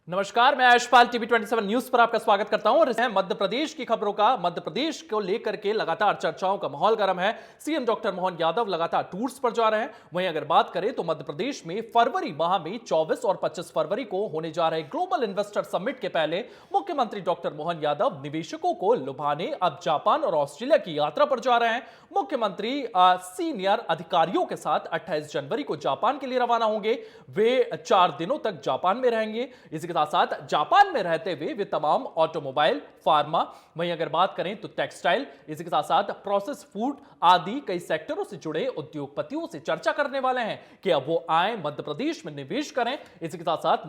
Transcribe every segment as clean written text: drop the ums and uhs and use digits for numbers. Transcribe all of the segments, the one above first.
नमस्कार, मैं Yashpal TV 27 news पर आपका स्वागत करता हूं और इस मध्य प्रदेश की खबरों का। मध्य प्रदेश को लेकर के लगातार चर्चाओं का माहौल गर्म है। सीएम डॉक्टर मोहन यादव लगातार टूर्स पर जा रहे हैं। वहीं अगर बात करें तो मध्य प्रदेश में फरवरी माह में 24 और 25 फरवरी को होने जा रहे ग्लोबल इन्वेस्टर समिट के पहले मुख्यमंत्री डॉक्टर मोहन यादव निवेशकों को लुभाने अब जापान और ऑस्ट्रेलिया की यात्रा पर जा रहे हैं। मुख्यमंत्री सीनियर अधिकारियों के साथ 28 जनवरी को जापान के लिए रवाना होंगे। वे 4 दिनों तक जापान में रहेंगे। इसके साथ साथ जापान में रहते हुए वे तमाम ऑटोमोबाइल, फार्मा, वहीं अगर बात करें तो टेक्सटाइल, इसके साथ साथ प्रोसेस फूड आदि कई सेक्टरों से जुड़े उद्योगपतियों से चर्चा करने वाले हैं कि अब वो आए मध्य प्रदेश में निवेश करें। इसके साथ साथ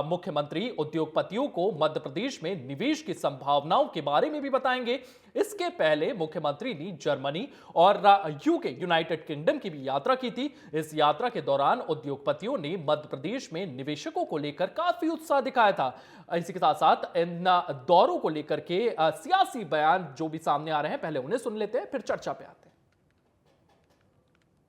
मुख्यमंत्री उद्योगपतियों को मध्य प्रदेश में निवेश की संभावनाओं के बारे में भी बताएंगे। इसके पहले मुख्यमंत्री ने जर्मनी और यूके यूनाइटेड किंगडम की भी यात्रा की थी। इस यात्रा के दौरान उद्योगपतियों ने मध्य प्रदेश में निवेशकों को लेकर काफी उत्साह दिखाया था। इसी के साथ साथ इन दौरों को लेकर के सियासी बयान जो भी सामने आ रहे हैं, पहले उन्हें सुन लेते हैं, फिर चर्चा पे आते हैं।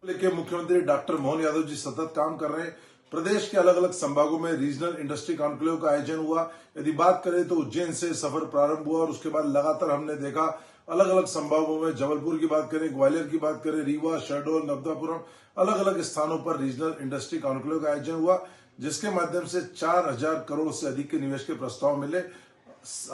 लेके मुख्यमंत्री डॉक्टर मोहन यादव जी सतत काम कर रहे हैं। प्रदेश के अलग अलग संभागों में रीजनल इंडस्ट्री कॉन्क्लेव का आयोजन हुआ। यदि बात करें तो उज्जैन से सफर प्रारंभ हुआ और उसके बाद लगातार हमने देखा अलग अलग संभागों में, जबलपुर की बात करें, ग्वालियर की बात करें, रीवा, शहडोल, नर्मदापुरम, अलग अलग स्थानों पर रीजनल इंडस्ट्री कॉन्क्लेव का आयोजन हुआ, जिसके माध्यम से 4,000 करोड़ से अधिक के निवेश के प्रस्ताव मिले।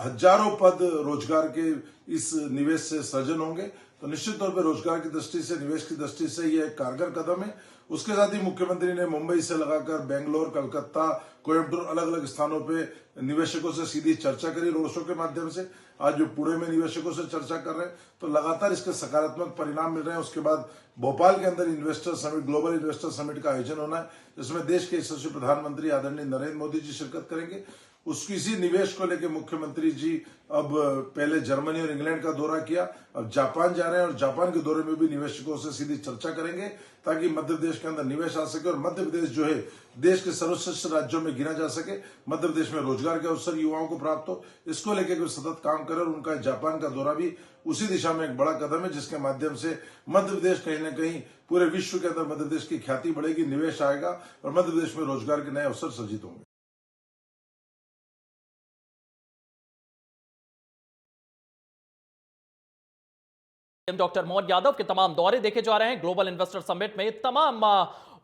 हजारों पद रोजगार के इस निवेश से सृजन होंगे। तो निश्चित तौर पर रोजगार की दृष्टि से, निवेश की दृष्टि से यह एक कारगर कदम है। उसके साथ ही मुख्यमंत्री ने मुंबई से लगाकर बेंगलोर, कलकत्ता, कोयम्बटूर, अलग अलग स्थानों पे निवेशकों से सीधी चर्चा करी रोड शो के माध्यम से। आज जो पुणे में निवेशकों से चर्चा कर रहे हैं, तो लगातार इसके सकारात्मक परिणाम मिल रहे हैं। उसके बाद भोपाल के अंदर investor summit, global investor summit का आयोजन होना है, जिसमें देश के यशस्वी प्रधानमंत्री आदरणीय नरेंद्र मोदी जी शिरकत करेंगे। उसकी इसी निवेश को लेकर मुख्यमंत्री जी अब पहले जर्मनी और इंग्लैंड का दौरा किया, अब जापान जा रहे हैं और जापान के दौरे में भी निवेशकों से सीधी चर्चा करेंगे, ताकि मध्य प्रदेश के अंदर निवेश आ सके और मध्य प्रदेश जो है देश के सर्वश्रेष्ठ राज्यों में गिना जा सके। मध्य प्रदेश में रोजगार के अवसर युवाओं को प्राप्त हो, इसको लेकर वे सतत काम करें। और उनका जापान का दौरा भी उसी दिशा में एक बड़ा कदम है, जिसके माध्यम से मध्य प्रदेश कहीं न कहीं पूरे विश्व के अंदर मध्य प्रदेश की ख्याति बढ़ेगी, निवेश आएगा और मध्य प्रदेश में रोजगार के नए अवसर सृजित होंगे। डॉक्टर मोहन यादव के तमाम दौरे देखे जा रहे हैं। ग्लोबल इन्वेस्टर समिट में तमाम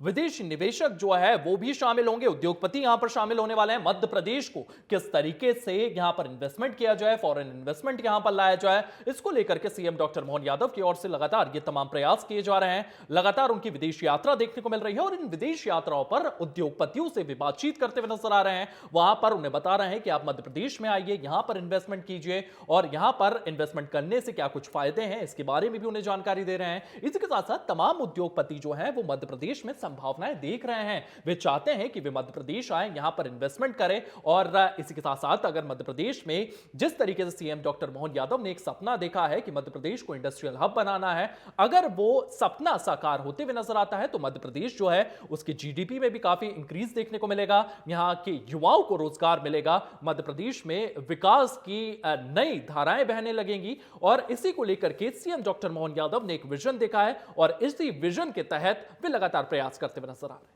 विदेशी निवेशक जो है वो भी शामिल होंगे, उद्योगपति यहां पर शामिल होने वाले हैं। मध्य प्रदेश को किस तरीके से यहां पर इन्वेस्टमेंट किया जाए, फॉरेन इन्वेस्टमेंट यहां पर लाया जाए, इसको लेकर के सीएम डॉक्टर मोहन यादव की ओर से लगातार ये तमाम प्रयास किए जा रहे हैं। लगातार उनकी विदेश यात्रा देखने को मिल रही है और इन विदेश यात्राओं पर उद्योगपतियों से भी बातचीत करते हुए नजर आ रहे हैं। वहां पर उन्हें बता रहे हैं कि आप मध्य प्रदेश में आइए, यहां पर इन्वेस्टमेंट कीजिए और यहां पर इन्वेस्टमेंट करने से क्या कुछ फायदे हैं, इसके बारे में भी उन्हें जानकारी दे रहे हैं। इसके साथ साथ तमाम उद्योगपति जो है वो मध्य प्रदेश में संभावनाएं देख रहे हैं। वे चाहते हैं कि वे मध्य प्रदेश आए, यहां पर इन्वेस्टमेंट करें। और इसी के साथ साथ अगर मध्य प्रदेश में जिस तरीके से सीएम डॉक्टर मोहन यादव ने एक सपना देखा है कि मध्य प्रदेश को इंडस्ट्रियल हब बनाना है, अगर वो सपना साकार होते हुए नजर आता है तो मध्य प्रदेश जो है उसके जीडीपी में भी काफी इंक्रीज देखने को मिलेगा, यहां के युवाओं को रोजगार मिलेगा, मध्य प्रदेश में विकास की नई धाराएं बहने लगेंगी। और इसी को लेकर के सीएम डॉक्टर मोहन यादव ने एक विजन देखा है और इसी विजन के तहत वे लगातार प्रयास करते हुए नजर आ रहे हैं।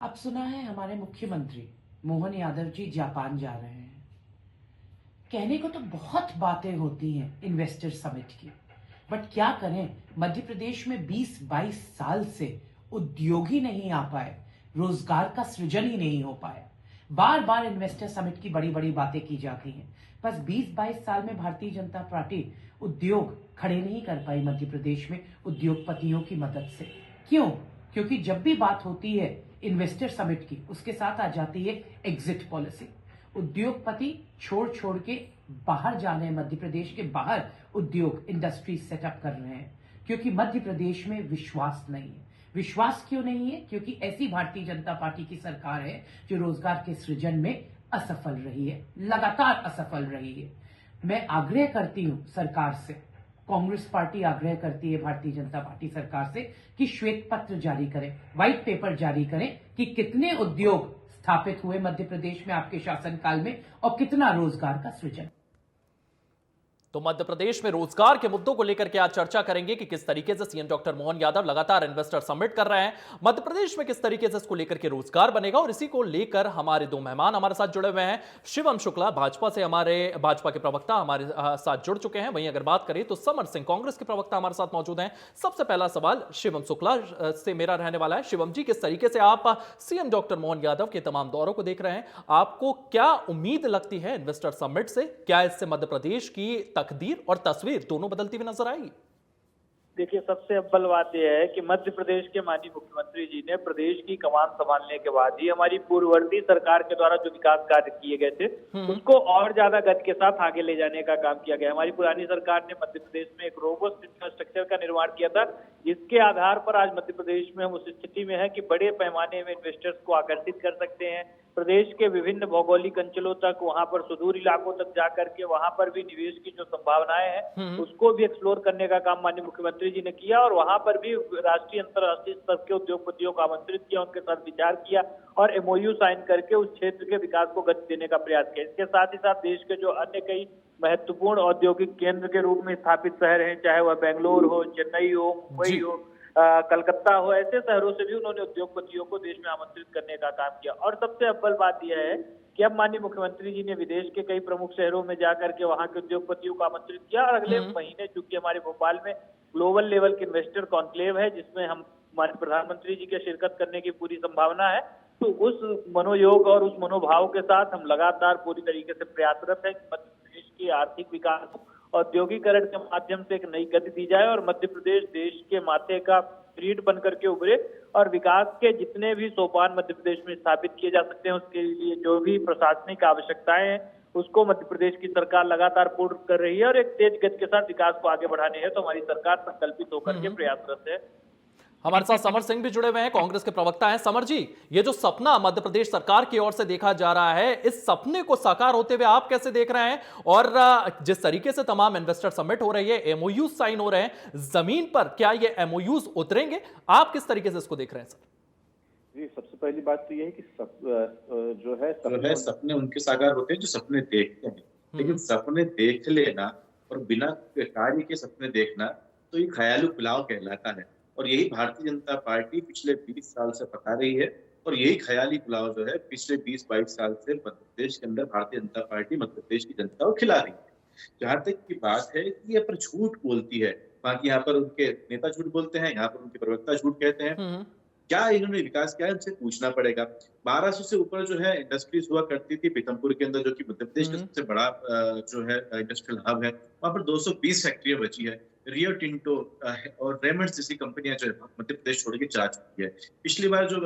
अब सुना है हमारे मुख्यमंत्री मोहन यादव जी जापान जा रहे हैं। कहने को तो बहुत बातें होती हैं इन्वेस्टर समिट की, बट क्या करें, मध्य प्रदेश में 20-22 साल से उद्योग ही नहीं आ पाए, रोजगार का सृजन ही नहीं हो पाया। बार बार इन्वेस्टर समिट की बड़ी बड़ी बातें की जाती हैं, बस 20-22 साल में भारतीय जनता पार्टी उद्योग खड़े नहीं कर पाई मध्य प्रदेश में उद्योगपतियों की मदद से। क्यों? क्योंकि जब भी बात होती है इन्वेस्टर समिट की, उसके साथ आ जाती है एग्जिट पॉलिसी। उद्योगपति छोड़ छोड़ के बाहर जा रहे हैं, मध्य प्रदेश के बाहर उद्योग इंडस्ट्री सेटअप कर रहे हैं, क्योंकि मध्य प्रदेश में विश्वास नहीं है। विश्वास क्यों नहीं है? क्योंकि ऐसी भारतीय जनता पार्टी की सरकार है जो रोजगार के सृजन में असफल रही है, लगातार असफल रही है। मैं आग्रह करती हूं सरकार से, कांग्रेस पार्टी आग्रह करती है भारतीय जनता पार्टी सरकार से कि श्वेत पत्र जारी करें, व्हाइट पेपर जारी करें कि कितने उद्योग स्थापित हुए मध्य प्रदेश में आपके शासनकाल में और कितना रोजगार का सृजन। तो मध्य प्रदेश में रोजगार के मुद्दों को लेकर के आज चर्चा करेंगे कि किस तरीके से सीएम डॉक्टर मोहन यादव लगातार इन्वेस्टर समिट कर रहे हैं। मध्य प्रदेश में किस तरीके से इसको लेकर के रोजगार बनेगा, और इसी को लेकर हमारे दो मेहमान हमारे साथ जुड़े हुए हैं। शिवम शुक्ला भाजपा से, हमारे भाजपा के प्रवक्ता हमारे साथ जुड़ चुके हैं। वहीं अगर बात करें तो समर सिंह कांग्रेस के प्रवक्ता हमारे साथ मौजूद हैं। सबसे पहला सवाल शिवम शुक्ला से मेरा रहने वाला है। शिवम जी, किस तरीके से आप सीएम डॉक्टर मोहन यादव के तमाम दौरों को देख रहे हैं? आपको क्या उम्मीद लगती है इन्वेस्टर समिट से? क्या इससे मध्य प्रदेश की तकदीर और तस्वीर दोनों बदलती हुई नजर आएगी? देखिए, सबसे अव्वल बात यह है कि मध्य प्रदेश के माननीय मुख्यमंत्री जी ने प्रदेश की कमान संभालने के बाद ही हमारी पूर्ववर्ती सरकार के द्वारा जो विकास कार्य किए गए थे उसको और ज्यादा गति के साथ आगे ले जाने का काम किया गया। हमारी पुरानी सरकार ने मध्य प्रदेश में एक रोबस्ट इंफ्रास्ट्रक्चर का निर्माण किया था, जिसके आधार पर आज मध्य प्रदेश में हम उस स्थिति में है कि बड़े पैमाने में इन्वेस्टर्स को आकर्षित कर सकते हैं। प्रदेश के विभिन्न भौगोलिक अंचलों तक, वहां पर सुदूर इलाकों तक जाकर के वहां पर भी निवेश की जो संभावनाएं हैं उसको भी एक्सप्लोर करने का काम माननीय मुख्यमंत्री जी ने किया, और वहां पर भी राष्ट्रीय अंतर्राष्ट्रीय स्तर के उद्योगपतियों को आमंत्रित किया, उनके साथ विचार किया और एमओयू साइन करके उस क्षेत्र के विकास को गति देने का प्रयास किया। इसके साथ ही साथ देश के जो अन्य कई महत्वपूर्ण औद्योगिक केंद्र के रूप में स्थापित शहर हैं, चाहे वह बेंगलोर हो, चेन्नई हो, मुंबई हो, कलकत्ता हो, ऐसे शहरों से भी उन्होंने उद्योगपतियों को देश में आमंत्रित करने का काम किया। और सबसे अव्वल बात यह है कि अब माननीय मुख्यमंत्री जी ने विदेश के कई प्रमुख शहरों में जाकर के वहां के उद्योगपतियों को आमंत्रित किया, और अगले महीने चूंकि हमारे भोपाल में ग्लोबल लेवल के इन्वेस्टर कॉन्क्लेव है, जिसमें हम हमारे प्रधानमंत्री जी के शिरकत करने की पूरी संभावना है, तो उस मनोयोग और उस मनोभाव के साथ हम लगातार पूरी तरीके से प्रयासरत है कि मध्य प्रदेश की आर्थिक विकास औद्योगिकरण के माध्यम से एक नई गति दी जाए और मध्य प्रदेश देश के माथे का रीढ़ बन करके उभरे, और विकास के जितने भी सोपान मध्य प्रदेश में स्थापित किए जा सकते हैं उसके लिए जो भी प्रशासनिक आवश्यकताएं हैं उसको मध्य प्रदेश की सरकार लगातार पूर्ण कर रही है, और एक तेज गति के साथ विकास को आगे बढ़ाने है तो हमारी सरकार संकल्पित होकर के प्रयासरत है। हमारे साथ समर सिंह भी जुड़े हुए हैं, कांग्रेस के प्रवक्ता हैं। समर जी, ये जो सपना मध्य प्रदेश सरकार की ओर से देखा जा रहा है, इस सपने को साकार होते हुए आप कैसे देख रहे हैं? और जिस तरीके से तमाम इन्वेस्टर समिट हो रही है, एमओयूज साइन हो रहे हैं, जमीन पर क्या ये एमओयूज उतरेंगे? आप किस तरीके से इसको देख रहे हैं सर? जी, सबसे पहली बात तो यह है कि जो है सपने उनके साकार होते हैं जो सपने देखते हैं, लेकिन सपने देख लेना और बिना कार्य के सपने देखना तो ये ख्याली पुलाव कहलाता है, और यही भारतीय जनता पार्टी पिछले 20 साल से पका रही है, और यही ख्याली पुलाव जो है पिछले 20-22 साल से मध्य प्रदेश के अंदर भारतीय जनता पार्टी मध्य प्रदेश की जनता को खिला रही है। जहां तक की बात है कि ये पर झूठ बोलती है, बाकी यहाँ पर उनके नेता झूठ बोलते हैं, यहाँ पर उनके प्रवक्ता झूठ कहते हैं। क्या इन्होंने विकास किया है उनसे पूछना पड़ेगा। 1200 से ऊपर जो है इंडस्ट्रीज हुआ करती थी पीथमपुर के अंदर, जो कि मध्य प्रदेश का सबसे बड़ा जो है इंडस्ट्रियल हब है, वहां पर 220 फैक्ट्रियां बची है। रियो टिंटो और रेमंड्स जैसी कंपनियां जो है मध्य प्रदेश छोड़ के जा चुकी है। पिछली बार जो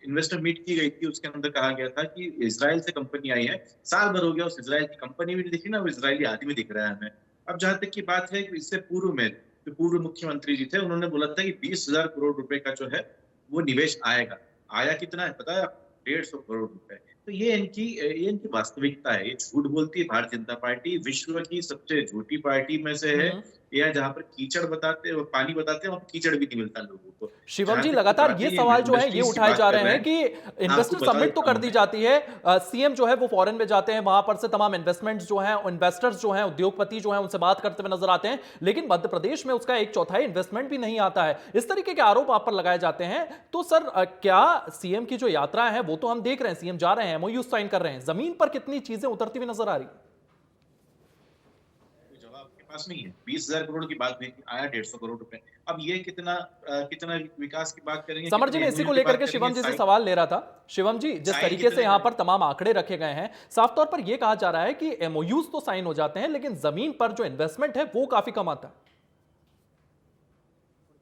इन्वेस्टर मीट की गई थी उसके अंदर कहा गया था कि इजराइल से कंपनी आई है, साल भर हो गया उस इजराइल की कंपनी भी नहीं दिखी ना, वो इजरायली आदमी दिख रहा है हमें। अब जहां तक की बात है कि इससे पूर्व में जो पूर्व मुख्यमंत्री जी थे उन्होंने बोला था कि 20,000 करोड़ रुपए का जो है वो निवेश आएगा। आया कितना है पता है? 150 करोड़ रुपए। तो ये इनकी वास्तविकता है। ये झूठ बोलती है भारतीय जनता पार्टी, विश्व की सबसे झूठी पार्टी में से है। या जहां पर कीचड़ बताते हैं, पानी बताते हैं, वहां कीचड़ भी नहीं मिलता लोगों को। शिवम जी, लगातार ये सवाल जो है ये उठाए जा रहे हैं कि इन्वेस्टर समिट तो कर दी जाती है, सीएम जो है वो फॉरेन में जाते हैं, वहां पर से तमाम इन्वेस्टमेंट्स जो हैं, इन्वेस्टर्स जो हैं, उद्योगपति जो हैं, उनसे बात करते हुए नजर आते हैं, लेकिन मध्य प्रदेश में उसका 1/4 इन्वेस्टमेंट भी नहीं आता है। इस तरीके के आरोप आप पर लगाए जाते हैं। तो सर, क्या सीएम की जो यात्रा है वो तो हम देख रहे हैं, सीएम जा रहे हैं, एमओयू साइन कर रहे हैं, जमीन पर कितनी चीजें उतरती हुई नजर आ रही? पास नहीं है। 20,000 करोड़ की बात नहीं, आया 150 करोड़ रुपए। अब ये कितना विकास की बात करेंगे? समर जी, मैं इसी को लेकर के शिवम जी से सवाल ले रहा था। शिवम जी, जिस तरीके से यहाँ पर तमाम आंकड़े रखे गए हैं, साफ तौर पर यह कहा जा रहा है कि एमओयूज तो साइन हो जाते हैं, लेकिन जमीन पर जो इन्वेस्टमेंट है वो काफी कम आता है।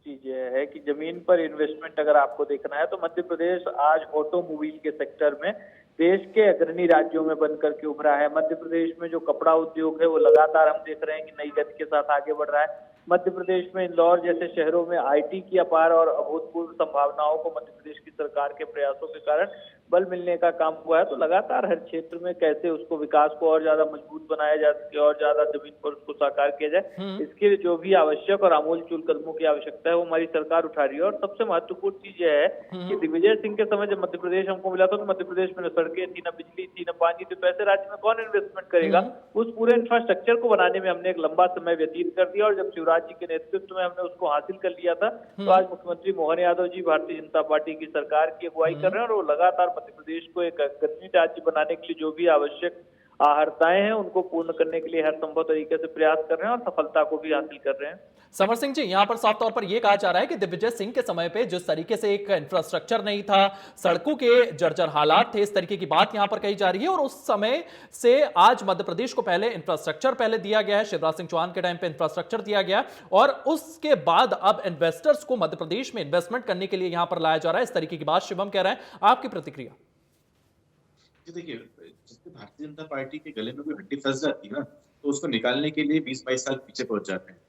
चीज यह है कि जमीन पर इन्वेस्टमेंट अगर आपको देखना है तो मध्य प्रदेश आज ऑटोमोबाइल के सेक्टर में देश के अग्रणी राज्यों में बनकर के उभरा है। मध्य प्रदेश में जो कपड़ा उद्योग है वो लगातार हम देख रहे हैं कि नई गति के साथ आगे बढ़ रहा है। मध्य प्रदेश में इंदौर जैसे शहरों में आईटी की अपार और अभूतपूर्व संभावनाओं को मध्य प्रदेश की सरकार के प्रयासों के कारण बल मिलने का काम हुआ है। तो लगातार हर क्षेत्र में कैसे उसको विकास को और ज्यादा मजबूत बनाया जा सके और ज्यादा जमीन पर उसको साकार किया जाए, इसके लिए जो भी आवश्यक और आमूल-चूल कदमों की आवश्यकता है वो हमारी सरकार उठा रही है। और सबसे महत्वपूर्ण चीज यह है कि दिग्विजय सिंह के समय जब मध्य प्रदेश हमको मिला था तो मध्य प्रदेश में न सड़कें थी, न बिजली थी, न पानी थी, तो ऐसे राज्य में कौन इन्वेस्टमेंट करेगा? उस पूरे इंफ्रास्ट्रक्चर को बनाने में हमने एक लंबा समय व्यतीत कर दिया और जब शिवराज जी के नेतृत्व में हमने उसको हासिल कर लिया था तो आज मुख्यमंत्री मोहन यादव जी भारतीय जनता पार्टी की सरकार की अगुवाई कर रहे हैं और वो लगातार मध्य प्रदेश को एक गठनित राज्य बनाने के लिए जो भी आवश्यक आहर्ताएं हैं उनको पूर्ण करने के लिए हर संभव तरीके से प्रयास कर रहे हैं और सफलता को भी हासिल कर रहे हैं। समर सिंह जी, यहां पर साफ तौर पर यह कहा जा रहा है कि दिग्विजय सिंह के समय पे जिस तरीके से एक इंफ्रास्ट्रक्चर नहीं था, सड़कों के जर्जर हालात थे, इस तरीके की बात यहां पर कही जा रही है और उस समय से आज मध्य प्रदेश को पहले इंफ्रास्ट्रक्चर पहले दिया गया है, शिवराज सिंह चौहान के टाइम पे इंफ्रास्ट्रक्चर दिया गया और उसके बाद अब इन्वेस्टर्स को मध्य प्रदेश में इन्वेस्टमेंट करने के लिए यहां पर लाया जा रहा है। इस तरीके की बात शिवम कह रहे हैं, आपकी प्रतिक्रिया? देखिए, जिससे भारतीय जनता पार्टी के गले में कोई हड्डी फंस जाती है ना, तो उसको निकालने के लिए 20-22 साल पीछे पहुंच जाते हैं।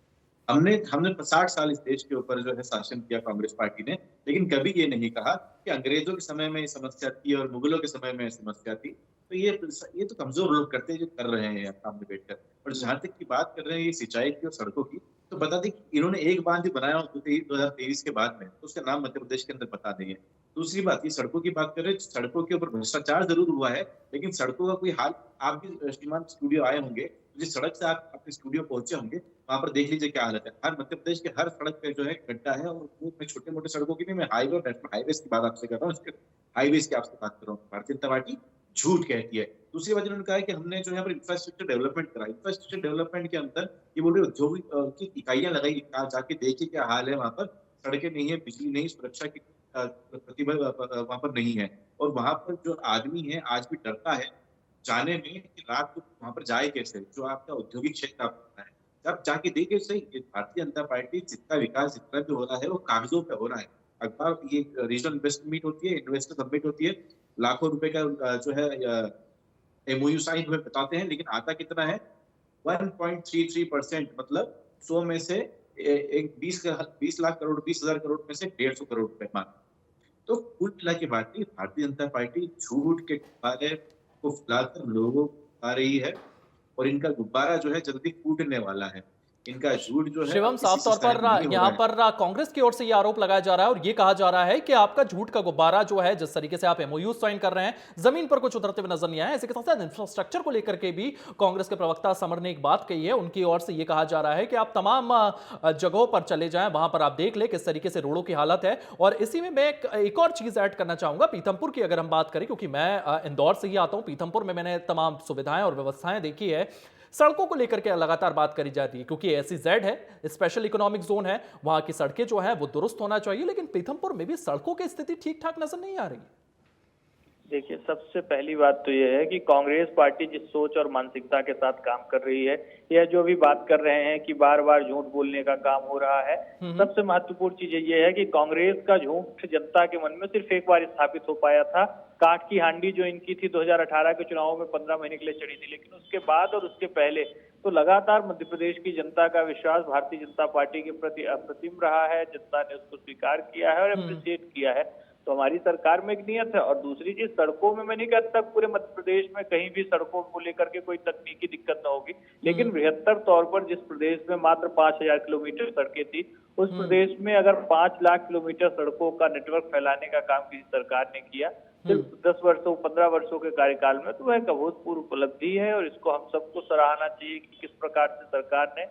हमने हमने 60 साल इस देश के ऊपर जो है शासन किया कांग्रेस पार्टी ने, लेकिन कभी ये नहीं कहा कि अंग्रेजों के समय में ये समस्या थी और मुगलों के समय में ये समस्या थी। तो ये तो कमजोर लोग करते हैं जो कर रहे हैं सामने बैठकर। और जहां तक की बात कर रहे हैं ये सिंचाई की और सड़कों की, तो बता दें कि इन्होंने एक बांध भी बनाया 2023 के बाद में, तो उसका नाम मध्य प्रदेश के अंदर बता देंगे। दूसरी बात, ये सड़कों की बात कर रहे हैं, सड़कों के ऊपर भ्रष्टाचार जरूर हुआ है, लेकिन सड़कों का कोई हाल, आप भी श्रीमान स्टूडियो आए होंगे, जिस सड़क से आप अपने स्टूडियो पहुंचे होंगे, वहां पर देख लीजिए क्या हालत है। हर मध्य प्रदेश के हर सड़क पे जो है गड्ढा है और वो मैं छोटे मोटे सड़कों की नहीं, मैं हाईवे और नेशनल हाईवे की बात आपसे कर रहा हूँ, हाईवे की आपसे बात कर रहा हूँ। भारतीय जनता पार्टी झूठ कहती है। दूसरी बात उन्होंने कहा है कि हमने जो है इंफ्रास्ट्रक्चर डेवलपमेंट करा। इंफ्रास्ट्रक्चर डेवलपमेंट के अंदर ये बोल रहे उद्योग की इकाइयां लगाई, जाके देखिए क्या हाल है वहां पर। सड़कें नहीं है, बिजली नहीं, सुरक्षा की प्रतिबल वहां पर नहीं है और वहां पर जो आदमी है आज भी डरता है जाने में कि रात को वहां पर जाए कैसे। जो आपका औद्योगिक क्षेत्र आपका है, जब जाके देखे सही, भारतीय जनता पार्टी जितना विकास जितना भी हो रहा है वो कागजों पे हो रहा है। अखबार ये रीजनल इन्वेस्टर मीट होती है, इन्वेस्टर समिट होती है, लाखों रुपए का जो है एमओयू साइन हुए बताते हैं, लेकिन आता कितना है 1.33%, मतलब 100 में से एक 20 लाख करोड़, 20,000 करोड़ में से 150 करोड़ रुपए मान। तो कुल मिला के भारतीय जनता पार्टी झूठ के गुब्बारे को फैलाकर लोगों को आ रही है और इनका गुब्बारा जो है जल्दी फूटने वाला है। इनका झूठ जो है शिवम, साफ तौर पर यहां पर कांग्रेस की ओर से यह आरोप लगाया जा रहा है और यह कहा जा रहा है कि आपका झूठ का गुब्बारा जो है, जिस तरीके से आप एमओयू साइन कर रहे हैं, जमीन पर कुछ उतरते हुए नजर नहीं आया। इसके साथ साथ इंफ्रास्ट्रक्चर को लेकर के भी कांग्रेस के प्रवक्ता समर ने एक बात कही है। उनकी ओर से यह कहा जा रहा है कि आप तमाम जगहों पर चले जाएं, वहां पर आप देख ले किस तरीके से रोडों की हालत है। और इसी में मैं एक और चीज ऐड करना चाहूंगा, पीथमपुर की अगर हम बात करें, क्योंकि मैं इंदौर से ही आता हूं, पीथमपुर में मैंने तमाम सुविधाएं और व्यवस्थाएं देखी है। सड़कों को लेकर के लगातार बात करी जाती है क्योंकि SEZ है, स्पेशल इकोनॉमिक जोन है, वहां की सड़कें जो है वो दुरुस्त होना चाहिए, लेकिन पीथमपुर में भी सड़कों की स्थिति ठीक ठाक नजर नहीं आ रही। देखिए, सबसे पहली बात तो यह है कि कांग्रेस पार्टी जिस सोच और मानसिकता के साथ काम कर रही है, यह जो भी बात कर रहे हैं कि बार बार झूठ बोलने का काम हो रहा है, सबसे महत्वपूर्ण चीज ये है कि कांग्रेस का झूठ जनता के मन में सिर्फ एक बार स्थापित हो पाया था। काठ की हांडी जो इनकी थी 2018 के चुनाव में 15 महीने के लिए चढ़ी थी, लेकिन उसके बाद और उसके पहले तो लगातार मध्य प्रदेश की जनता का विश्वास भारतीय जनता पार्टी के प्रति अप्रतिम रहा है। जनता ने उसको स्वीकार किया है और अप्रिशिएट किया है। तो हमारी सरकार में एक नियत है। और दूसरी चीज, सड़कों में मैं नहीं कहता पूरे मध्य प्रदेश में कहीं भी सड़कों को लेकर के कोई तकनीकी दिक्कत न होगी, लेकिन बृहत्तर तौर पर जिस प्रदेश में मात्र 5,000 किलोमीटर सड़कें थी, उस प्रदेश में अगर 5 लाख किलोमीटर सड़कों का नेटवर्क फैलाने का काम किसी सरकार ने किया सिर्फ 10 वर्षों 15 वर्षों के कार्यकाल में, तो वह एक अभूतपूर्व उपलब्धि है और इसको हम सबको सराहना चाहिए कि किस प्रकार से सरकार ने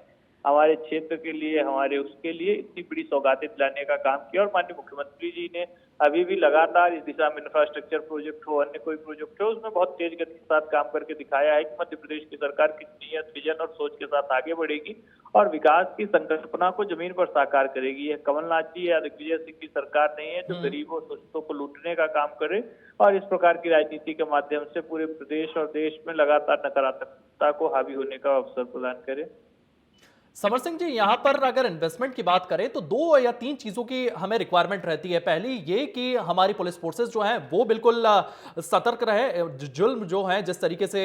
हमारे क्षेत्र के लिए, हमारे उसके लिए इतनी बड़ी सौगातें दिलाने का काम किया। और माननीय मुख्यमंत्री जी ने अभी भी लगातार इस दिशा में इंफ्रास्ट्रक्चर प्रोजेक्ट हो, अन्य कोई प्रोजेक्ट हो, उसमें बहुत तेज गति के साथ काम करके दिखाया है कि मध्य प्रदेश की सरकार किस नियत, विजन और सोच के साथ आगे बढ़ेगी और विकास की संकल्पना को जमीन पर साकार करेगी। यह कमलनाथ जी या दिग्विजय सिंह की सरकार नहीं है जो गरीबों शोषितों को लूटने का काम करे और इस प्रकार की राजनीति के माध्यम से पूरे प्रदेश और देश में लगातार नकारात्मकता को हावी होने का अवसर प्रदान करे। समर सिंह जी, यहां पर अगर इन्वेस्टमेंट की बात करें तो 2 या 3 चीजों की हमें रिक्वायरमेंट रहती है। पहली ये कि हमारी पुलिस फोर्सेस जो हैं वो बिल्कुल सतर्क रहे, जुल्म जो है जिस तरीके से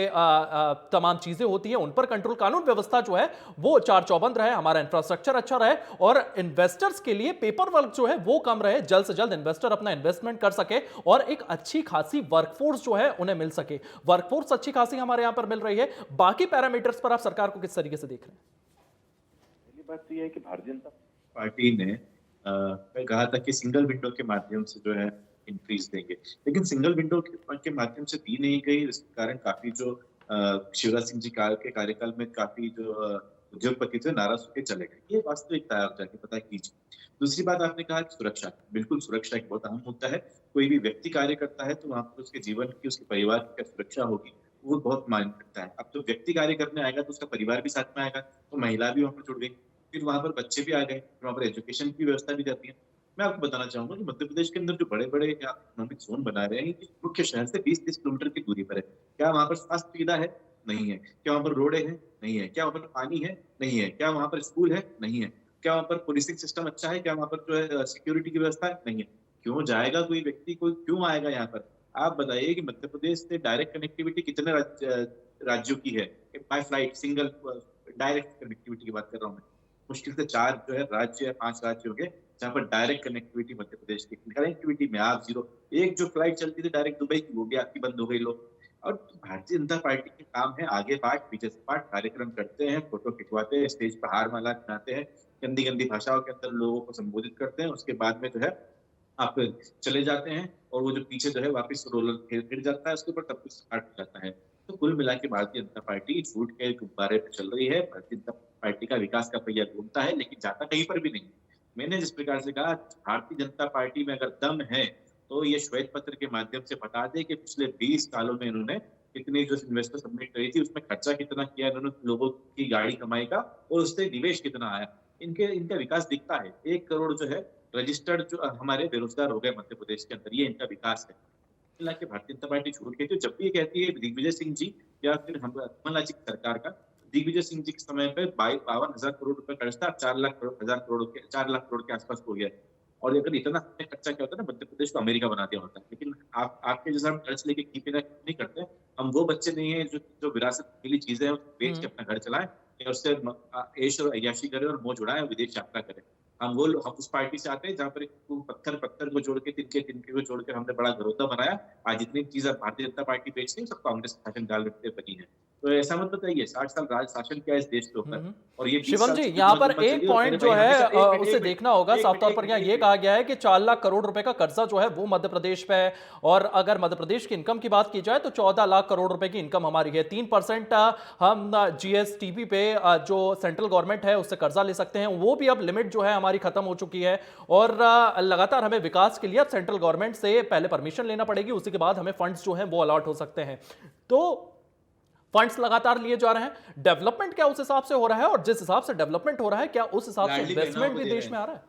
तमाम चीजें होती हैं उन पर कंट्रोल, कानून व्यवस्था जो है वो चार चौबंद रहे, हमारा इंफ्रास्ट्रक्चर अच्छा रहे और इन्वेस्टर्स के लिए पेपर वर्क जो है वो कम रहे, जल्द से जल्द इन्वेस्टर अपना इन्वेस्टमेंट कर सके और एक अच्छी खासी वर्कफोर्स जो है उन्हें मिल सके। वर्कफोर्स अच्छी खासी हमारे यहां पर मिल रही है। बाकी पैरामीटर्स पर आप सरकार को किस तरीके से देख रहे हैं? बात तो यह है कि भारतीय जनता पार्टी ने कहा था कि सिंगल विंडो के माध्यम से जो है इंक्रीज देंगे, लेकिन सिंगल विंडो के माध्यम से दी नहीं गई। इसके कारण काफी जो शिवराज सिंह जी के कार्यकाल में काफी जो उद्योगपति थे नाराज होकर चले गए। ये वास्तविकता है, आप जाके पता कीजिए। दूसरी बात आपने कहा कि सुरक्षा, बिल्कुल सुरक्षा एक बहुत अहम मुद्दा है। कोई भी व्यक्ति कार्य करता है तो वहां पर उसके जीवन की, उसके परिवार की क्या सुरक्षा होगी वो बहुत मायने रखता है। अब तो व्यक्ति कार्य करने आएगा तो उसका परिवार भी साथ में आएगा, तो महिला भी वहां पर जुड़ गई, फिर वहां पर बच्चे भी आ गए, वहां पर एजुकेशन की व्यवस्था भी जाती है। मैं आपको बताना चाहूंगा कि मध्य प्रदेश के अंदर जो बड़े बड़े इकोनॉमिक जोन बना रहे हैं ये मुख्य शहर से 20-30 किलोमीटर की दूरी पर है। क्या वहां पर स्वास्थ्य सुविधा है? नहीं है। क्या वहां पर रोडें हैं? नहीं है। क्या वहां पर पानी है? नहीं है। क्या वहां पर स्कूल है? नहीं है। क्या वहां पर पुलिसिंग सिस्टम अच्छा है? क्या वहां पर जो है सिक्योरिटी की व्यवस्था है? नहीं है। क्यों जाएगा कोई व्यक्ति, कोई क्यों आएगा यहाँ पर? आप बताइए कि मध्य प्रदेश से डायरेक्ट कनेक्टिविटी कितने राज्यों की है by flight, single direct connectivity की बात कर रहा हूँ मैं। मुश्किल से 4 जो है राज्य या 5 राज्य हो गए जहाँ पर डायरेक्ट कनेक्टिविटी मध्य प्रदेश की। कनेक्टिविटी में आप जीरो। एक जो फ्लाइट चलती थी डायरेक्ट दुबई की, वो भी आपकी बंद हो गई लोग। और भारतीय जनता पार्टी के काम है आगे पाठ पीछे से पाठ, कार्यक्रम करते हैं, फोटो खिंचवाते हैं, स्टेज पर हार माला बनाते हैं, गंदी गंदी भाषाओं के अंदर लोगों को संबोधित करते हैं, उसके बाद में जो है आप चले जाते हैं और वो जो पीछे जो है वापस रोलर गिर जाता है, उसके ऊपर सब कुछ स्टार्ट हो जाता है। तो कुल मिला के भारतीय जनता पार्टी झूठ के गुब्बारे पे चल रही है। भारतीय जनता पार्टी का विकास का पहिया घूमता है लेकिन जाता कहीं पर भी नहीं। मैंने जिस प्रकार से कहा भारतीय जनता पार्टी में अगर दम है तो ये श्वेत पत्र के माध्यम से बता दे कि पिछले 20 सालों में इन्होंने कितनी जो इन्वेस्टर सबमिट करी थी उसमें खर्चा कितना किया इन्होंने, लोगों की गाड़ी कमाई का, और उससे निवेश कितना आया। इनका विकास दिखता है। 1 करोड़ जो है रजिस्टर्ड जो हमारे बेरोजगार हो गए मध्य प्रदेश के अंदर, ये इनका विकास है। हालांकि भारतीय जनता पार्टी झूठ कहती है जब भी ये कहती है दिग्विजय सिंह जी या फिर कमलनाथ जी की सरकार का, दिग्विजय सिंह जी के समय पे 52,000 करोड़ रुपए खर्च था, 4 लाख करोड़ के आसपास हो गया। और अगर इतना खर्चा क्या होता है ना, मध्य प्रदेश को अमेरिका बना दिया होता है। लेकिन आपके जैसा हम खर्च लेके नहीं करते। हम वो बच्चे नहीं है जो विरासत मिली चीजें बेच के अपना घर चलाएं या उससे ऐश और अय्याशी करें और मोह जुड़ाएं, विदेश यात्रा करें। हम उस पार्टी से आते हैं जहाँ पर पत्थर को जोड़ के, तिनके को जोड़ के हमने बड़ा घरोता बनाया। आज जितनी चीजें भारतीय जनता पार्टी बेचती है सब कांग्रेस शासन काल में बनी है। तो ऐसा मत बताइए 60 साल राज शासन किया इस देश के ऊपर और ये 20 शिवम साल जी, से यहाँ पर मत एक चलिए। पॉइंट जो है उसे देखना होगा। साफ तौर पर यहाँ ये कहा गया है कि 4 लाख करोड़ रुपए का कर्जा जो है वो मध्य प्रदेश पे है और अगर मध्य प्रदेश की इनकम की बात की जाए तो 14 लाख करोड़ रुपए की इनकम हमारी है। 3% हम जीएसटीपी पे जो सेंट्रल गवर्नमेंट है उससे कर्जा ले सकते हैं, वो भी अब लिमिट जो है हमारी खत्म हो चुकी है और लगातार हमें विकास के लिए अब सेंट्रल गवर्नमेंट से पहले परमिशन लेना पड़ेगी, उसी के बाद हमें फंड्स जो हैं वो अलॉट हो सकते हैं। तो फंड्स लगातार लिए जा रहे हैं। डेवलपमेंट क्या उस हिसाब से हो रहा है और जिस हिसाब से डेवलपमेंट हो रहा है क्या उस हिसाब से इन्वेस्टमेंट भी देश में आ रहा है?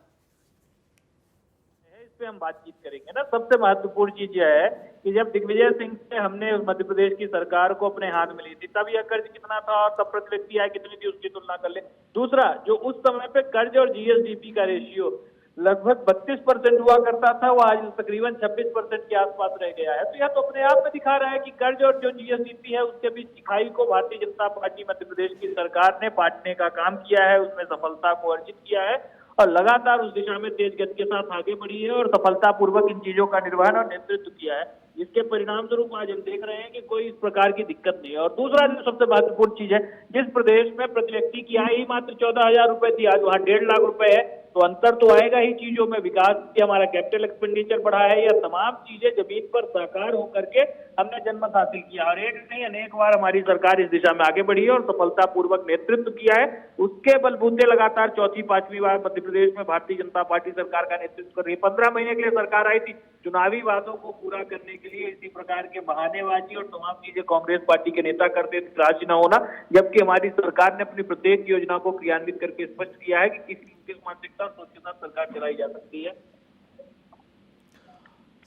इस पे हम बातचीत करेंगे ना। सबसे महत्वपूर्ण चीज यह है कि जब दिग्विजय सिंह से हमने मध्य प्रदेश की सरकार को अपने हाथ में ली थी तब यह कर्ज कितना था और तब प्रति व्यक्ति आय कितनी थी उसकी तुलना कर ले। दूसरा, जो उस समय पे कर्ज और जीएसडीपी का रेशियो लगभग 32% हुआ करता था, वो आज तकरीबन 26% के आसपास रह गया है। तो यह तो अपने आप में दिखा रहा है कि कर्ज और जो जीएसडीपी है उसके बीच दिखाई को भारतीय जनता पार्टी मध्य प्रदेश की सरकार ने बांटने का काम किया है, उसमें सफलता को अर्जित किया है और लगातार उस दिशा में तेज गति के साथ आगे बढ़ी है और सफलतापूर्वक इन चीजों का निर्वहन और नेतृत्व किया है, जिसके परिणाम स्वरूप आज हम देख रहे हैं कि कोई इस प्रकार की दिक्कत नहीं है। और दूसरा जो सबसे महत्वपूर्ण चीज है, जिस प्रदेश में प्रति व्यक्ति की आय ही मात्र 14,000 रुपए थी, आज वहां 1.5 लाख रुपए है, तो अंतर तो आएगा ही चीजों में। विकास की हमारा कैपिटल एक्सपेंडिचर बढ़ा है, यह तमाम चीजें जमीन पर साकार होकर के हमने जनमत हासिल किया और एक नहीं अनेक बार हमारी सरकार इस दिशा में आगे बढ़ी है और सफलतापूर्वक नेतृत्व किया है। उसके बलबूते लगातार 4वीं-5वीं बार मध्य प्रदेश में भारतीय जनता पार्टी सरकार का नेतृत्व कर रही है। 15 महीने के लिए सरकार आई थी, चुनावी वादों को पूरा करने के लिए इसी प्रकार के बहानेबाजी और तमाम चीजें कांग्रेस पार्टी के नेता करते थे, राशि न होना, जबकि हमारी सरकार ने अपनी प्रत्येक योजना को क्रियान्वित करके स्पष्ट किया है कि किस मानसिकता सोच के साथ सरकार चलाई जा सकती है।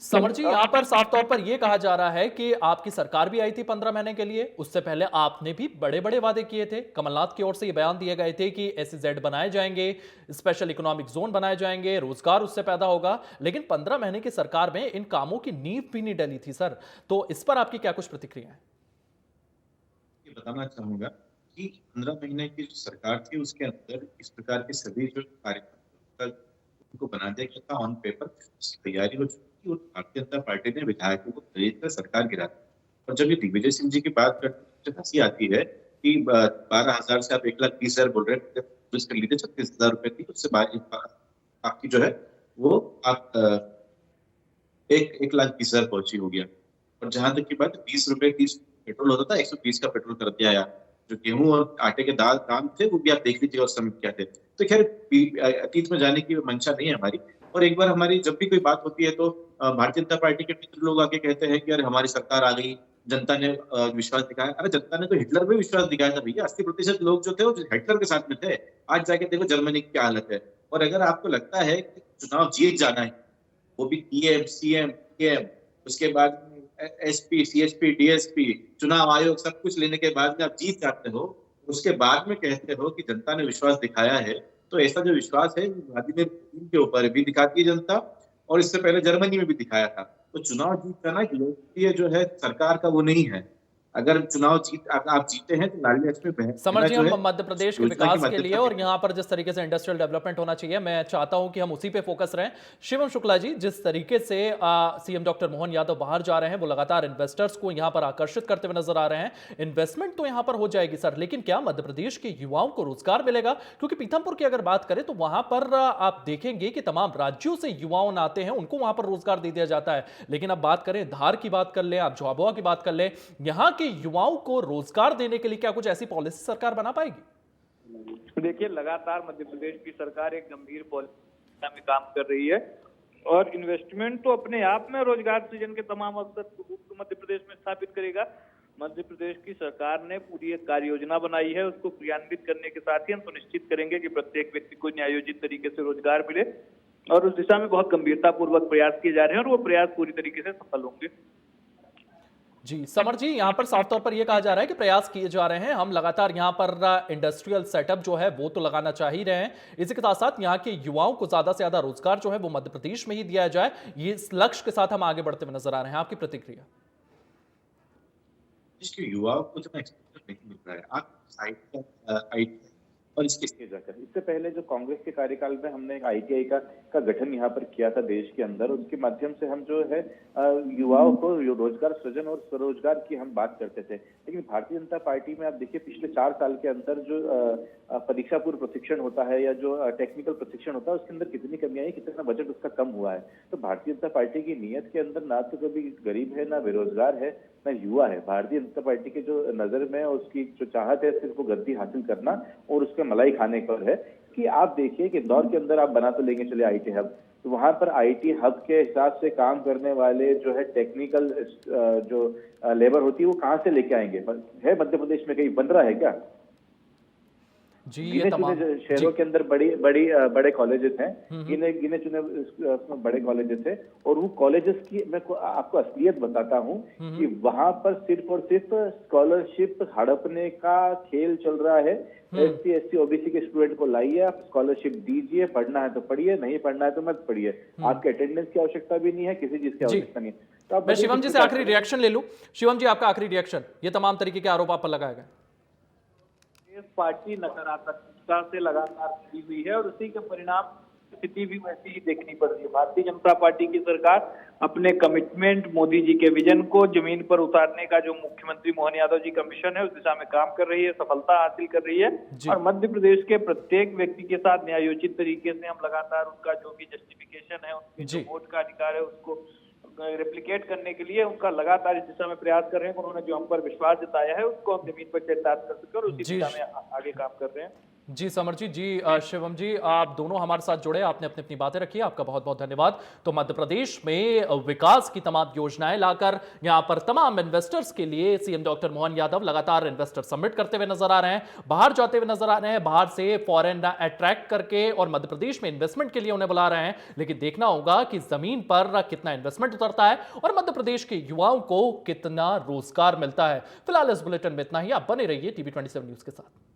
समर जी, यहां पर साफ तौर पर यह कहा जा रहा है कि आपकी सरकार भी आई थी 15 महीने के लिए, उससे पहले आपने भी बड़े बड़े वादे किए थे। कमलनाथ की ओर से ये बयान दिए गए थे कि SEZ बनाए जाएंगे, स्पेशल इकोनॉमिक जोन बनाए जाएंगे, रोजगार उससे पैदा होगा, लेकिन 15 महीने की सरकार में इन कामों की नींव भी नहीं डली थी सर। तो इस पर आपकी क्या कुछ प्रतिक्रिया है? ये बताना चाहूंगा कि 15 महीने की जो सरकार थी उसके अंदर इस प्रकार के सभी जो कार्यक्रम उनको बना दिया गया था ऑन पेपर, उसकी तैयारी हो चुकी थी और भारतीय जनता पार्टी ने विधायकों को खरीदकर सरकार गिरा दी। और जब ये दिग्विजय सिंह जी की बात करते हैं हंसी आती है कि 12,000 से आप 1,20,000 बोल रहे हैं, पुलिस कर लीजिए 36,000 रुपए की, उससे आपकी जो है वो आप 1,20,000 पहुंची हो गया। और जहां तक की बात 20 रुपए की पेट्रोल होता था, 120 का पेट्रोल कर दिया यार। जो गेहूं और आटे के दाम थे वो भी आप देख लीजिए उस समय क्या थे। तो खैर अतीत में जाने की मंशा नहीं है हमारी। और एक बार हमारी जब भी कोई बात होती है तो भारतीय जनता पार्टी के मित्र लोग आके कहते हैं कि यार हमारी सरकार आ गई, जनता ने विश्वास दिखाया। अरे जनता ने तो हिटलर पे विश्वास दिखाया था भैया। 80% लोग जो थे वो हिटलर के साथ में थे। आज जाके देखो जर्मनी की क्या हालत है। और अगर आपको लगता है कि चुनाव जीत जाना है, वो भी PM, CM, PM, उसके बाद SP, CHP, DSP, चुनाव आयोग सब कुछ लेने के बाद में आप जीत जाते हो, उसके बाद में कहते हो कि जनता ने विश्वास दिखाया है। तो ऐसा जो विश्वास है व्लादिमीर पुतिन के ऊपर भी दिखाती है जनता, और इससे पहले जर्मनी में भी दिखाया था। तो चुनाव जीत जाना लोकप्रिय जो है सरकार का वो नहीं है। अगर चुनाव आप जीते हैं तो लाली लक्ष्मी समर जी, जो है हम मध्य प्रदेश के योजना की विकास के लिए मध्यस्थता और यहाँ पर जिस तरीके से इंडस्ट्रियल डेवलपमेंट होना चाहिए, मैं चाहता हूं कि हम उसी पे फोकस रहें। शिवम शुक्ला जी, जिस तरीके से CM डॉक्टर मोहन यादव बाहर जा रहे हैं, वो लगातार इन्वेस्टर्स को यहाँ पर आकर्षित करते हुए नजर आ रहे हैं। इन्वेस्टमेंट तो यहाँ पर हो जाएगी सर, लेकिन क्या मध्य प्रदेश के युवाओं को रोजगार मिलेगा? क्योंकि पीथमपुर की अगर बात करें तो वहां पर आप देखेंगे कि तमाम राज्यों से युवाओं आते हैं, उनको वहां पर रोजगार दे दिया जाता है। लेकिन अब बात करें धार की, बात कर ले, आप झाबुआ की बात कर ले, यहाँ के युवाओं को रोजगार देने के लिए क्या कुछ ऐसी पॉलिसी सरकार बना पाएगी? देखिए, लगातार मध्य प्रदेश की सरकार एक गंभीर पॉलिसी में काम कर रही है और इन्वेस्टमेंट तो अपने आप में रोजगार सृजन के तमाम अवसर को मध्य प्रदेश में स्थापित करेगा। मध्य प्रदेश की सरकार ने पूरी एक कार्य योजना बनाई है, उसको क्रियान्वित करने के साथ ही हम सुनिश्चित करेंगे कि प्रत्येक व्यक्ति को न्यायोचित तरीके से रोजगार मिले, और उस दिशा में बहुत गंभीरता पूर्वक प्रयास किए जा रहे हैं और वो प्रयास पूरी तरीके से सफल होंगे। जी समर जी, यहां पर साफ तौर पर यह कहा जा रहा है कि प्रयास किए जा रहे हैं, हम लगातार यहां पर इंडस्ट्रियल सेटअप जो है वो तो लगाना चाह ही रहे हैं। इसी के साथ साथ यहां के युवाओं को ज्यादा से ज्यादा रोजगार जो है वो मध्य प्रदेश में ही दिया जाए, ये इस लक्ष्य के साथ हम आगे बढ़ते हुए नजर आ रहे हैं। आपकी प्रतिक्रिया? इसके युवाओं को जो एक्सपोजर नहीं मिल रहा है, आप साइट और इसके जाकर इससे पहले जो कांग्रेस के कार्यकाल में हमने एक ITI का गठन यहाँ पर किया था देश के अंदर, उसके माध्यम से हम जो है युवाओं को रोजगार सृजन और स्वरोजगार की हम बात करते थे। लेकिन भारतीय जनता पार्टी में आप देखिए पिछले 4 साल के अंदर जो परीक्षा पूर्व प्रशिक्षण होता है या जो टेक्निकल प्रशिक्षण होता है उसके अंदर कितनी कमी आई, कितना बजट उसका कम हुआ है। तो भारतीय जनता पार्टी की नीयत के अंदर ना तो कभी गरीब है, ना बेरोजगार है, ना युवा है। भारतीय जनता पार्टी के जो नजर में उसकी जो चाहत है सिर्फ वो गद्दी हासिल करना और उसके मलाई खाने पर है। कि आप देखिए कि इंदौर के अंदर आप बना तो लेंगे चले IT हब, तो वहां पर IT हब के हिसाब से काम करने वाले जो है टेक्निकल जो लेबर होती है वो कहां से लेके आएंगे? है मध्य प्रदेश में कहीं बन रहा है क्या? जी, गिने चुने शहरों के अंदर बड़े कॉलेजेस हैं, गिने चुने उसमें बड़े कॉलेजेस है, और वो कॉलेजेस की मैं आपको असलियत बताता हूँ कि वहां पर सिर्फ और सिर्फ स्कॉलरशिप हड़पने का खेल चल रहा है। SC, ST, OBC के स्टूडेंट को लाइए, आप स्कॉलरशिप दीजिए, पढ़ना है तो पढ़िए, नहीं पढ़ना है तो मत पढ़िए। आपके अटेंडेंस की आवश्यकता भी नहीं है, किसी चीज की आवश्यकता नहीं है। तो मैं शिवम जी से आखिरी रिएक्शन ले लूं। शिवम जी, आपका आखिरी रिएक्शन, ये तमाम तरीके के आरोप आप पर लगाए गए। पार्टी नकारात्मकता से लगातार जुड़ी हुई है और उसी के परिणाम स्थिति भी वैसी ही देखनी पड़ रही है। भारतीय जनता पार्टी की सरकार अपने कमिटमेंट, मोदी जी के विजन को जमीन पर उतारने का जो मुख्यमंत्री मोहन यादव जी का मिशन है उस दिशा में काम कर रही है, सफलता हासिल कर रही है। और मध्य प्रदेश के प्रत्येक व्यक्ति के साथ न्यायोचित तरीके से हम लगातार उनका जो भी जस्टिफिकेशन है, उनके जो वोट का अधिकार है उसको रेप्लिकेट करने के लिए उनका लगातार इस दिशा में प्रयास कर रहे हैं। उन्होंने जो हम पर विश्वास जताया है उसको हम जमीन पर चरितार्थ कर सके और उसी दिशा में आगे काम कर रहे हैं। जी समरजीत जी, शिवम जी, आप दोनों हमारे साथ जुड़े, आपने अपनी अपनी बातें रखी, आपका बहुत बहुत धन्यवाद। तो मध्य प्रदेश में विकास की तमाम योजनाएं लाकर यहां पर तमाम इन्वेस्टर्स के लिए सीएम डॉक्टर मोहन यादव लगातार इन्वेस्टर समिट करते हुए नजर आ रहे हैं, बाहर जाते हुए नजर आ रहे हैं, बाहर से फॉरेन अट्रैक्ट करके और मध्य प्रदेश में इन्वेस्टमेंट के लिए उन्हें बुला रहे हैं। लेकिन देखना होगा कि जमीन पर कितना इन्वेस्टमेंट उतरता है और मध्य प्रदेश के युवाओं को कितना रोजगार मिलता है। फिलहाल इस बुलेटिन में इतना ही। आप बने रहिए टीवी 27 न्यूज के साथ।